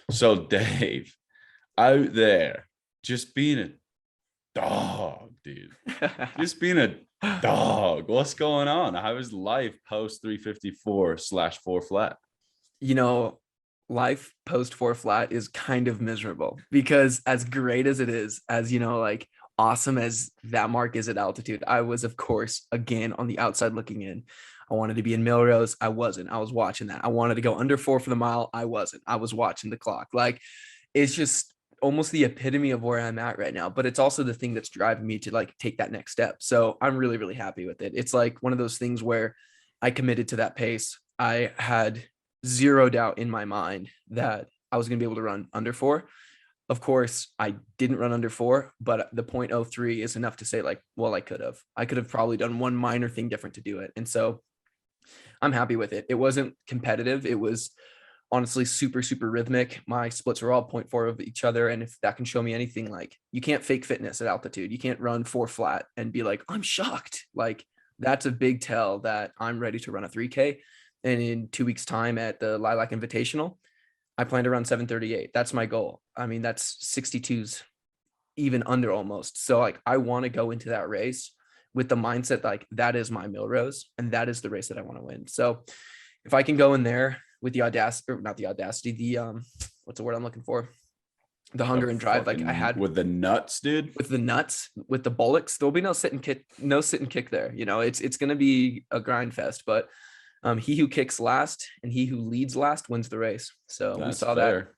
So Dave, out there, just being a dog, dude. Just being a dog. What's going on? How is life post 354/4 flat? you know, Life post four flat is kind of miserable because as great as it is, as like awesome as that mark is at altitude, I was, of course, again on the outside looking in. I wanted to be in Millrose. I wasn't. I was watching that. I wanted to go under 4 for the mile. I wasn't. I was watching the clock. Like, it's just almost the epitome of where I'm at right now. But it's also the thing that's driving me to like take that next step. So I'm really, really happy with it. It's like one of those things where I committed to that pace. I had zero doubt in my mind that I was going to be able to run under 4. Of course, I didn't run under 4, but the 0.03 is enough to say like, well, I could have. I could have probably done one minor thing different to do it. And so I'm happy with it. It wasn't competitive. It was honestly super, super rhythmic. My splits are all 0.4 of each other. And if that can show me anything, like you can't fake fitness at altitude. You can't run 4 flat and be like, I'm shocked. Like that's a big tell that I'm ready to run a 3K. And in 2 weeks' time at the Lilac Invitational, I plan to run 7:38. That's my goal. I mean, that's 62s, even under almost. So like I want to go into that race with the mindset like that is my Millrose and that is the race that I want to win. So if I can go in there with the audacity, or not the audacity, the what's the word I'm looking for? The The hunger and drive, like I fucking had with the nuts, dude. with the nuts, with the bullocks, there'll be no sit and kick, no sit and kick there. It's gonna be a grind fest, but he who kicks last and he who leads last wins the race. So we That's saw that. fair.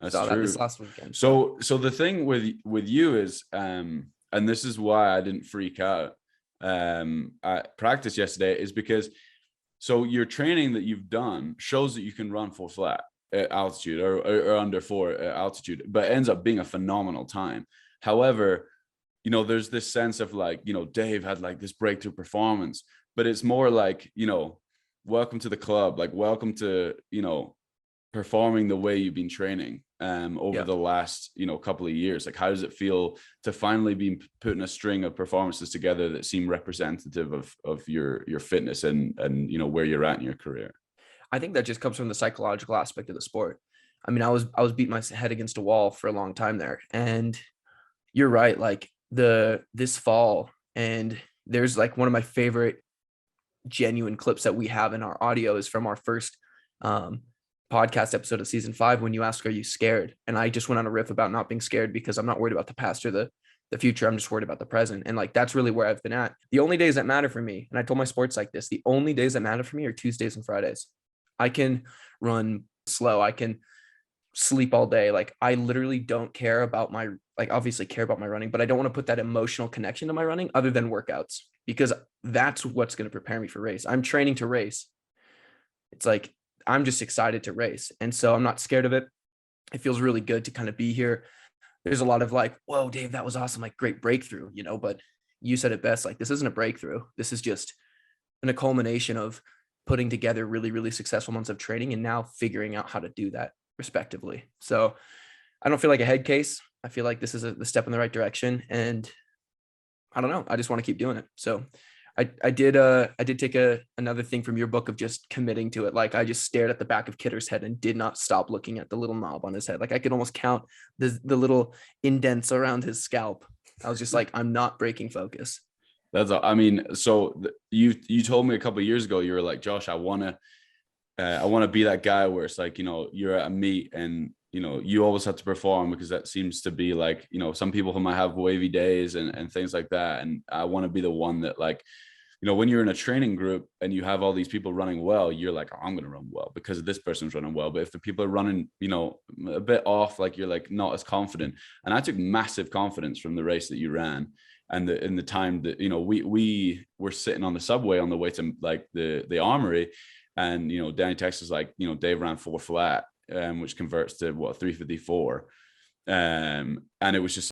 That's Saw that this true. last weekend. So So the thing with you is and this is why I didn't freak out at practice yesterday is because so your training that you've done shows that you can run 4 flat at altitude or under 4 at altitude, but it ends up being a phenomenal time. However, there's this sense of like, Dave had like this breakthrough performance, but it's more like, welcome to the club, like welcome to, performing the way you've been training over yeah, the last couple of years. Like how does it feel to finally be putting a string of performances together that seem representative of your fitness and where you're at in your career? I think that just comes from the psychological aspect of the sport. I mean, I was beating my head against a wall for a long time there, and you're right. Like this fall, and there's like one of my favorite genuine clips that we have in our audio is from our first um, podcast episode of season 5 when you ask, "Are you scared?" And I just went on a riff about not being scared because I'm not worried about the past or the future. I'm just worried about the present. And like that's really where I've been at. The only days that matter for me, and I told my sports like this, the only days that matter for me are Tuesdays and Fridays. I can run slow. I can sleep all day. Like I literally don't care about my, like obviously care about my running, but I don't want to put that emotional connection to my running other than workouts because that's what's going to prepare me for race. I'm training to race. It's like I'm just excited to race. And so I'm not scared of it. It feels really good to kind of be here. There's a lot of like, whoa, Dave, that was awesome. Like great breakthrough, but you said it best. Like this isn't a breakthrough. This is just a culmination of putting together really, really successful months of training and now figuring out how to do that respectively. So I don't feel like a head case. I feel like this is the step in the right direction. And I don't know. I just want to keep doing it. So I did take another thing from your book of just committing to it. Like I just stared at the back of Kitter's head and did not stop looking at the little knob on his head. Like I could almost count the little indents around his scalp. I was just like, I'm not breaking focus. I mean, so you told me a couple of years ago, you were like, Josh, I want to be that guy where it's like, you're at a meet and, you always have to perform because that seems to be like, some people who might have wavy days and things like that. And I want to be the one that like, when you're in a training group and you have all these people running well, you're like, oh, I'm going to run well because this person's running well. But if the people are running, a bit off, like you're like not as confident. And I took massive confidence from the race that you ran. And in the time that, we were sitting on the subway on the way to like the Armory and, Danny texts like, Dave ran 4 flat, which converts to 354. And it was just